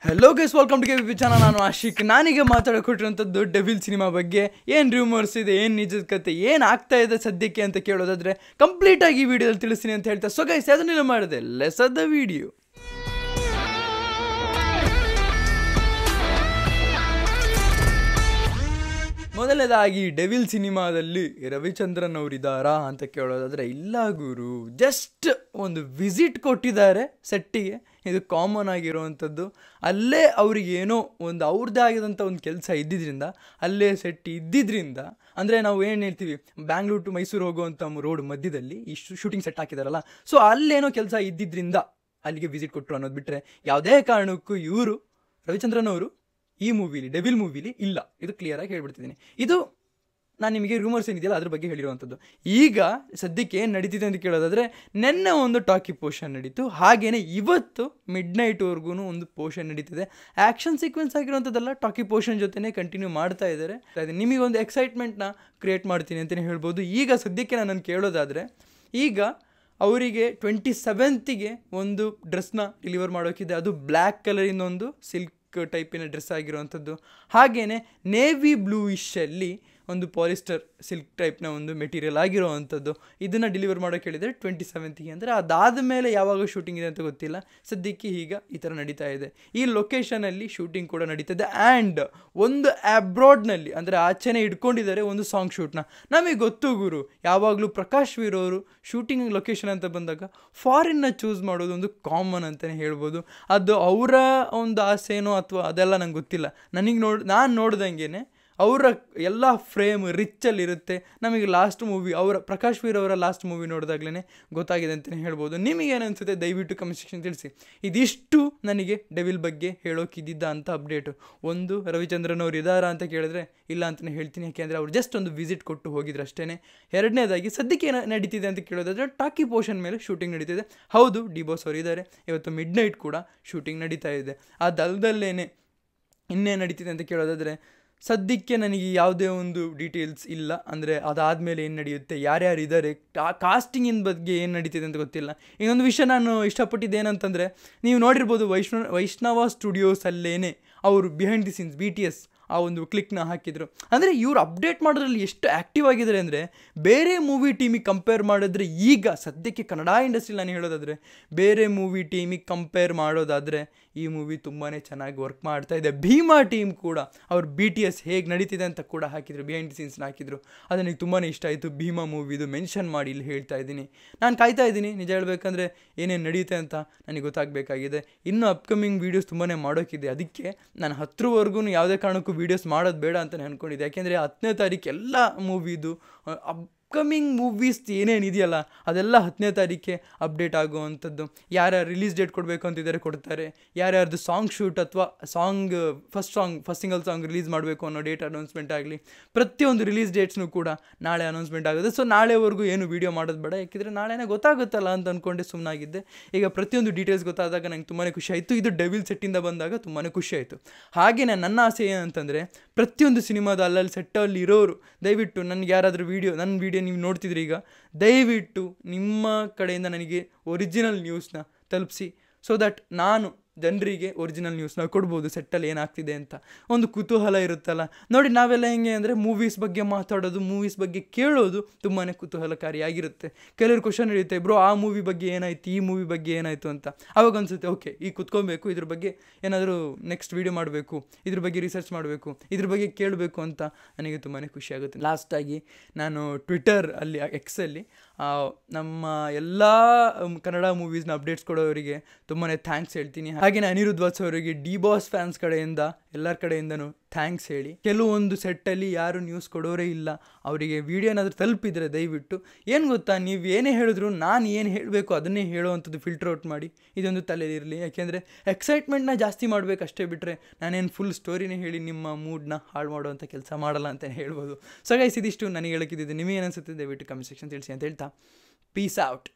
Hello guys, welcome to KV channel. ನಾನು ಆಶಿಕ್. ನಾನೀಗ ಮಾತಾಡಕೊಟ್ಟಿರುವಂಥದ್ದು devil cinema ಬಗ್ಗೆ. ಏನು ರೂಮರ್ಸ್ ಇದೆ, ಏನು ನಿಜದ ಕತೆ, ಏನು ಆಗ್ತಾ ಇದೆ ಸದ್ಯಕ್ಕೆ ಅಂತ ಕೇಳೋದಾದ್ರೆ ಕಂಪ್ಲೀಟಾಗಿ ಈ ವಿಡಿಯೋದಲ್ಲಿ ತಿಳಿಸ್ತೀನಿ ಅಂತ ಹೇಳ್ತಾ, ಸೊ ಗೈಸ್ ಅದನ್ನೆಲ್ಲ ಮಾಡಿದೆ ಲೆಸ್ ಆಫ್ ದ ವಿಡಿಯೋ. ಮೊದಲನೇದಾಗಿ ಡೆವಿಲ್ ಸಿನಿಮಾದಲ್ಲಿ ರವಿಚಂದ್ರನ್ ಅವರಿದ್ದಾರಾ ಅಂತ ಕೇಳೋದಾದರೆ ಇಲ್ಲ ಗುರು, ಜಸ್ಟ್ ಒಂದು ವಿಸಿಟ್ ಕೊಟ್ಟಿದ್ದಾರೆ ಸೆಟ್ಟಿಗೆ. ಇದು ಕಾಮನ್ ಆಗಿರುವಂಥದ್ದು. ಅಲ್ಲೇ ಅವ್ರಿಗೇನೋ ಒಂದು ಅವ್ರದ್ದೇ ಆಗಿದಂಥ ಒಂದು ಕೆಲಸ ಇದ್ದಿದ್ದರಿಂದ, ಅಲ್ಲೇ ಸೆಟ್ ಇದ್ದಿದ್ದರಿಂದ, ಅಂದರೆ ನಾವು ಏನು ಹೇಳ್ತೀವಿ, ಬ್ಯಾಂಗ್ಳೂರು ಟು ಮೈಸೂರು ಹೋಗುವಂಥ ರೋಡ್ ಮಧ್ಯದಲ್ಲಿ ಈ ಶೂಟಿಂಗ್ ಸೆಟ್ ಹಾಕಿದಾರಲ್ಲ, ಸೊ ಅಲ್ಲೇನೋ ಕೆಲಸ ಇದ್ದಿದ್ದರಿಂದ ಅಲ್ಲಿಗೆ ವಿಸಿಟ್ ಕೊಟ್ಟರು ಅನ್ನೋದು ಬಿಟ್ಟರೆ ಯಾವುದೇ ಕಾರಣಕ್ಕೂ ಇವರು ರವಿಚಂದ್ರನ್ ಅವರು ಈ ಮೂವಿಲಿ, ಡೆವಿಲ್ ಮೂವಿಲಿ ಇಲ್ಲ. ಇದು ಕ್ಲಿಯರಾಗಿ ಹೇಳ್ಬಿಡ್ತಿದ್ದೀನಿ. ಇದು ನಾನು ನಿಮಗೆ ರೂಮರ್ಸ್ ಏನಿದೆಯಲ್ಲ ಅದ್ರ ಬಗ್ಗೆ ಹೇಳಿರುವಂಥದ್ದು. ಈಗ ಸದ್ಯಕ್ಕೆ ಏನು ನಡೀತಿದೆ ಅಂತ ಕೇಳೋದಾದರೆ, ನಿನ್ನೆ ಒಂದು ಟಾಕಿ ಪೋರ್ಷನ್ ನಡೀತು, ಹಾಗೆಯೇ ಇವತ್ತು ಮಿಡ್ ನೈಟ್ವರೆಗೂ ಒಂದು ಪೋರ್ಷನ್ ನಡೀತಿದೆ. ಆ್ಯಕ್ಷನ್ ಸೀಕ್ವೆನ್ಸ್ ಆಗಿರುವಂಥದ್ದೆಲ್ಲ ಟಾಕಿ ಪೋರ್ಷನ್ ಜೊತೆನೇ ಕಂಟಿನ್ಯೂ ಮಾಡ್ತಾ ಇದ್ದಾರೆ. ನಿಮಗೊಂದು ಎಕ್ಸೈಟ್ಮೆಂಟ್ನ ಕ್ರಿಯೇಟ್ ಮಾಡ್ತೀನಿ ಅಂತಲೇ ಹೇಳ್ಬೋದು. ಈಗ ಸದ್ಯಕ್ಕೆ ನಾನು ಕೇಳೋದಾದರೆ, ಈಗ ಅವರಿಗೆ 27ಗೆ ಒಂದು ಡ್ರೆಸ್ನ ಡೆಲಿವರ್ ಮಾಡೋಕ್ಕಿದೆ. ಅದು ಬ್ಲ್ಯಾಕ್ ಕಲರಿಂದ ಒಂದು ಸಿಲ್ಕ್ ಟೈಪಿನ ಡ್ರೆಸ್ ಆಗಿರುವಂಥದ್ದು. ಹಾಗೆಯೇ ನೇವಿ ಬ್ಲೂಯಿಶಲ್ಲಿ ಒಂದು ಪಾಲಿಸ್ಟರ್ ಸಿಲ್ಕ್ ಟೈಪ್ನ ಒಂದು ಮೆಟೀರಿಯಲ್ ಆಗಿರೋವಂಥದ್ದು. ಇದನ್ನು ಡೆಲಿವರ್ ಮಾಡೋಕ್ಕೆ ಹೇಳಿದರೆ 27ಗೆ. ಅಂದರೆ ಅದಾದ ಮೇಲೆ ಯಾವಾಗ ಶೂಟಿಂಗ್ ಇದೆ ಅಂತ ಗೊತ್ತಿಲ್ಲ. ಸದ್ಯಕ್ಕೆ ಈಗ ಈ ಥರ ನಡೀತಾ ಇದೆ. ಈ ಲೊಕೇಶನಲ್ಲಿ ಶೂಟಿಂಗ್ ಕೂಡ ನಡೀತದೆ. ಆ್ಯಂಡ್ ಒಂದು ಅಬ್ರಾಡ್ನಲ್ಲಿ, ಅಂದರೆ ಆಚೆನೇ ಇಟ್ಕೊಂಡಿದ್ದಾರೆ ಒಂದು ಸಾಂಗ್ ಶೂಟ್ನ. ನಮಗೆ ಗೊತ್ತು ಗುರು, ಯಾವಾಗಲೂ ಪ್ರಕಾಶ್ ವೀರ್ ಅವರು ಶೂಟಿಂಗ್ ಲೊಕೇಶನ್ ಅಂತ ಬಂದಾಗ ಫಾರಿನ್ನ ಚೂಸ್ ಮಾಡೋದು ಒಂದು ಕಾಮನ್ ಅಂತಲೇ ಹೇಳ್ಬೋದು. ಅದು ಅವರ ಒಂದು ಆಸೆನೋ ಅಥವಾ ಅದೆಲ್ಲ ನಂಗೆ ಗೊತ್ತಿಲ್ಲ. ನಾನು ನೋಡ್ದಂಗೆ ಅವರ ಎಲ್ಲ ಫ್ರೇಮ್ ರಿಚ್ಚಲ್ಲಿರುತ್ತೆ. ನಮಗೆ ಲಾಸ್ಟ್ ಮೂವಿ, ಪ್ರಕಾಶ್ ವೀರ್ ಅವರ ಲಾಸ್ಟ್ ಮೂವಿ ನೋಡಿದಾಗಲೇ ಗೊತ್ತಾಗಿದೆ ಅಂತಲೇ ಹೇಳ್ಬೋದು. ನಿಮಗೇನು ಅನಿಸುತ್ತೆ ದಯವಿಟ್ಟು ಕಮೆಂಟ್ ಸೆಕ್ಷನ್ ತಿಳಿಸಿ. ಇದಿಷ್ಟು ನನಗೆ ಡೆವಿಲ್ ಬಗ್ಗೆ ಹೇಳೋಕ್ಕಿದ್ದ ಅಂತ ಅಪ್ಡೇಟು. ಒಂದು, ರವಿಚಂದ್ರನ್ ಅವರು ಇದ್ದಾರಾ ಅಂತ ಕೇಳಿದ್ರೆ ಇಲ್ಲ ಅಂತಲೇ ಹೇಳ್ತೀನಿ, ಯಾಕೆಂದರೆ ಅವ್ರು ಜಸ್ಟ್ ಒಂದು ವಿಸಿಟ್ ಕೊಟ್ಟು ಹೋಗಿದ್ರು ಅಷ್ಟೇ. ಎರಡನೇದಾಗಿ ಸದ್ಯಕ್ಕೆ ಏನು ನಡೀತಿದೆ ಅಂತ ಕೇಳೋದಾದರೆ, ಟಾಕಿ ಪೋರ್ಷನ್ ಮೇಲೆ ಶೂಟಿಂಗ್ ನಡೀತಿದೆ. ಹೌದು, ಡಿ ಬಾಸ್ ಅವರು ಇದ್ದಾರೆ. ಇವತ್ತು ಮಿಡ್ ನೈಟ್ ಕೂಡ ಶೂಟಿಂಗ್ ನಡೀತಾ ಇದೆ. ಅದಲ್ಲದಲ್ಲೇ ಇನ್ನೇನು ನಡೀತಿದೆ ಅಂತ ಕೇಳೋದಾದರೆ, ಸದ್ಯಕ್ಕೆ ನನಗೆ ಯಾವುದೇ ಒಂದು ಡೀಟೇಲ್ಸ್ ಇಲ್ಲ. ಅಂದರೆ ಅದಾದಮೇಲೆ ಏನು ನಡೆಯುತ್ತೆ, ಯಾರ್ಯಾರು ಇದ್ದಾರೆ, ಕಾಸ್ಟಿಂಗಿನ ಬಗ್ಗೆ ಏನು ನಡೀತಿದೆ ಅಂತ ಗೊತ್ತಿಲ್ಲ. ಇನ್ನೊಂದು ವಿಷಯ ನಾನು ಇಷ್ಟಪಟ್ಟಿದ್ದೇನಂತಂದರೆ, ನೀವು ನೋಡಿರ್ಬೋದು ವೈಷ್ಣವ ಸ್ಟುಡಿಯೋಸಲ್ಲೇನೆ ಅವರು ಬಿಹೈಂಡ್ ದಿ ಸೀನ್ಸ್ BTS ಆ ಒಂದು ಕ್ಲಿಕ್ನ ಹಾಕಿದರು. ಅಂದರೆ ಇವರು ಅಪ್ಡೇಟ್ ಮಾಡೋದ್ರಲ್ಲಿ ಎಷ್ಟು ಆ್ಯಕ್ಟಿವ್ ಆಗಿದ್ದಾರೆ ಅಂದರೆ, ಬೇರೆ ಮೂವಿ ಟೀಮಿಗೆ ಕಂಪೇರ್ ಮಾಡಿದ್ರೆ, ಈಗ ಸದ್ಯಕ್ಕೆ ಕನ್ನಡ ಇಂಡಸ್ಟ್ರಿಲಿ ನಾನು ಹೇಳೋದಾದರೆ, ಬೇರೆ ಮೂವಿ ಟೀಮಿಗೆ ಕಂಪೇರ್ ಮಾಡೋದಾದರೆ ಈ ಮೂವಿ ತುಂಬಾ ಚೆನ್ನಾಗಿ ವರ್ಕ್ ಮಾಡ್ತಾ ಇದೆ. ಭೀಮಾ ಟೀಮ್ ಕೂಡ ಅವ್ರು BTS ಹೇಗೆ ನಡೀತಿದೆ ಅಂತ ಕೂಡ ಹಾಕಿದರು, ಬಿಹೈಂಡ್ ದಿ ಸೀನ್ಸ್ನ ಹಾಕಿದರು. ಅದು ನನಗೆ ತುಂಬಾ ಇಷ್ಟ ಆಯಿತು. ಭೀಮಾ ಮೂವಿದು ಮೆನ್ಷನ್ ಮಾಡಿ ಇಲ್ಲಿ ಹೇಳ್ತಾ ಇದ್ದೀನಿ. ನಾನು ಕಾಯ್ತಾ ಇದ್ದೀನಿ, ನಿಜ ಹೇಳಬೇಕಂದ್ರೆ ಏನೇನು ನಡೆಯುತ್ತೆ ಅಂತ ನನಗೆ ಗೊತ್ತಾಗಬೇಕಾಗಿದೆ. ಇನ್ನೂ ಅಪ್ಕಮಿಂಗ್ ವೀಡಿಯೋಸ್ ತುಂಬಾ ಮಾಡೋಕ್ಕಿದೆ. ಅದಕ್ಕೆ ನಾನು 10ರವರೆಗೂ ಯಾವುದೇ ಕಾರಣಕ್ಕೂ ವೀಡಿಯೋಸ್ ಮಾಡೋದು ಬೇಡ ಅಂತಲೇ ಅಂದ್ಕೊಂಡಿದ್ದೆ. ಯಾಕೆಂದರೆ 10ನೇ ತಾರೀಕು ಎಲ್ಲ ಮೂವಿದು ಅಪ್ಕಮಿಂಗ್ ಮೂವೀಸ್ ಏನೇನಿದೆಯಲ್ಲ ಅದೆಲ್ಲ 10ನೇ ತಾರೀಕೆ ಅಪ್ಡೇಟ್ ಆಗುವಂಥದ್ದು. ಯಾರ್ಯಾರು ರಿಲೀಸ್ ಡೇಟ್ ಕೊಡಬೇಕು ಅಂತಿದ್ದಾರೆ ಕೊಡ್ತಾರೆ. ಯಾರ್ಯಾರ್ದು ಸಾಂಗ್ ಶೂಟ್ ಅಥವಾ ಫಸ್ಟ್ ಸಿಂಗಲ್ ಸಾಂಗ್ ರಿಲೀಸ್ ಮಾಡಬೇಕು ಅನ್ನೋ ಡೇಟ್ ಅನೌನ್ಸ್ಮೆಂಟ್ ಆಗಲಿ, ಪ್ರತಿಯೊಂದು ರಿಲೀಸ್ ಡೇಟ್ಸ್ನೂ ಕೂಡ ನಾಳೆ ಅನೌನ್ಸ್ಮೆಂಟ್ ಆಗುತ್ತೆ. ಸೊ ನಾಳೆವರೆಗೂ ಏನು ವೀಡಿಯೋ ಮಾಡೋದು ಬೇಡ, ಯಾಕೆಂದರೆ ನಾಳೆನೇ ಗೊತ್ತಾಗುತ್ತಲ್ಲ ಅಂತ ಅಂದ್ಕೊಂಡೆ ಸುಮ್ಮನಾಗಿದ್ದೆ. ಈಗ ಪ್ರತಿಯೊಂದು ಡೀಟೇಲ್ಸ್ ಗೊತ್ತಾದಾಗ ನಂಗೆ ತುಂಬಾ ಖುಷಿ ಆಯಿತು. ಇದು ಡೆವಿಲ್ ಸೆಟ್ಟಿಂದ ಬಂದಾಗ ತುಂಬಾ ಖುಷಿ ಆಯಿತು. ಹಾಗೆಯೇ ನನ್ನ ಆಸೆ ಏನಂತಂದರೆ, ಪ್ರತಿಯೊಂದು ಸಿನಿಮಾದ ಅಲ್ಲಲ್ಲಿ ಸೆಟ್ಟಲ್ಲಿ ಇರೋರು ದಯವಿಟ್ಟು ನನಗೆ ಯಾರಾದರೂ ನನ್ನ ವೀಡಿಯೋ ನೀವು ನೋಡ್ತಿದ್ರಿ, ಈಗ ದಯವಿಟ್ಟು ನಿಮ್ಮ ಕಡೆಯಿಂದ ನನಗೆ ಒರಿಜಿನಲ್ ನ್ಯೂಸ್ನ ತಲುಪಿಸಿ. ಸೊ ದಟ್ ನಾನು ಜನರಿಗೆ ಒರಿಜಿನಲ್ ನ್ಯೂಸ್ನ ಕೊಡ್ಬೋದು, ಸೆಟ್ಟಲ್ಲಿ ಏನಾಗ್ತಿದೆ ಅಂತ ಒಂದು ಕುತೂಹಲ ಇರುತ್ತಲ್ಲ. ನೋಡಿ, ನಾವೆಲ್ಲ ಹೆಂಗೆ ಅಂದರೆ ಮೂವೀಸ್ ಬಗ್ಗೆ ಮಾತಾಡೋದು, ಮೂವೀಸ್ ಬಗ್ಗೆ ಕೇಳೋದು ತುಂಬಾ ಕುತೂಹಲಕಾರಿಯಾಗಿರುತ್ತೆ. ಕೆಲವರು ಕ್ವಶನ್ ಇರುತ್ತೆ, ಬ್ರೋ ಆ ಮೂವಿ ಬಗ್ಗೆ ಏನಾಯಿತು, ಈ ಮೂವಿ ಬಗ್ಗೆ ಏನಾಯಿತು ಅಂತ. ಆವಾಗ ಅನಿಸುತ್ತೆ, ಓಕೆ ಈಗ ಕುತ್ಕೊಬೇಕು, ಇದ್ರ ಬಗ್ಗೆ ಏನಾದರೂ ನೆಕ್ಸ್ಟ್ ವೀಡಿಯೋ ಮಾಡಬೇಕು, ಇದ್ರ ಬಗ್ಗೆ ರಿಸರ್ಚ್ ಮಾಡಬೇಕು, ಇದ್ರ ಬಗ್ಗೆ ಕೇಳಬೇಕು ಅಂತ ನನಗೆ ತುಂಬಾ ಖುಷಿಯಾಗುತ್ತೆ. ಲಾಸ್ಟಾಗಿ ನಾನು ಟ್ವಿಟರ್ ಅಲ್ಲಿ ಎಕ್ಸಲ್ಲಿ ನಮ್ಮ ಎಲ್ಲ ಕನ್ನಡ ಮೂವೀಸ್ನ ಅಪ್ಡೇಟ್ಸ್ ಕೊಡೋರಿಗೆ ತುಂಬಾ ಥ್ಯಾಂಕ್ಸ್ ಹೇಳ್ತೀನಿ. ಹಾಗೆಯೇ ಅನಿರುದ್ಧ್ ವಾತ್ಸ್ ಅವರಿಗೆ ಡಿ ಬಾಸ್ ಫ್ಯಾನ್ಸ್ ಕಡೆಯಿಂದ ಎಲ್ಲರ ಕಡೆಯಿಂದನೂ ಥ್ಯಾಂಕ್ಸ್ ಹೇಳಿ. ಕೆಲವೊಂದು ಸೆಟ್ಟಲ್ಲಿ ಯಾರು ನ್ಯೂಸ್ ಕೊಡೋರೇ ಇಲ್ಲ, ಅವರಿಗೆ ವಿಡಿಯೋ ಏನಾದರೂ ತಲುಪಿದರೆ ದಯವಿಟ್ಟು, ಏನು ಗೊತ್ತಾ, ನೀವು ಏನೇ ಹೇಳಿದ್ರು ನಾನು ಏನು ಹೇಳಬೇಕು ಅದನ್ನೇ ಹೇಳೋವಂಥದ್ದು ಫಿಲ್ಟರ್ ಔಟ್ ಮಾಡಿ ಇದೊಂದು ತಲೆಯಲ್ಲಿರಲಿ. ಯಾಕೆಂದರೆ ಎಕ್ಸೈಟ್ಮೆಂಟ್ನ ಜಾಸ್ತಿ ಮಾಡಬೇಕು ಅಷ್ಟೇ, ಬಿಟ್ಟರೆ ನಾನೇನು ಫುಲ್ ಸ್ಟೋರಿನೇ ಹೇಳಿ ನಿಮ್ಮ ಮೂಡ್ನ ಹಾಳು ಮಾಡುವಂಥ ಕೆಲಸ ಮಾಡಲ್ಲ ಅಂತ ಹೇಳ್ಬೋದು. ಸೊ ಗೈಸ್, ಇದಿಷ್ಟು ನನಗೆ ಹೇಳೋಕ್ಕಿದ್ದು. ನಿಮಗೇನು ಅನಿಸುತ್ತೆ ದಯವಿಟ್ಟು ಕಮೆಂಟ್ ಸೆಕ್ಷನ್ ತಿಳಿಸಿ ಅಂತ ಹೇಳ್ತಾ, ಪೀಸ್ ಔಟ್.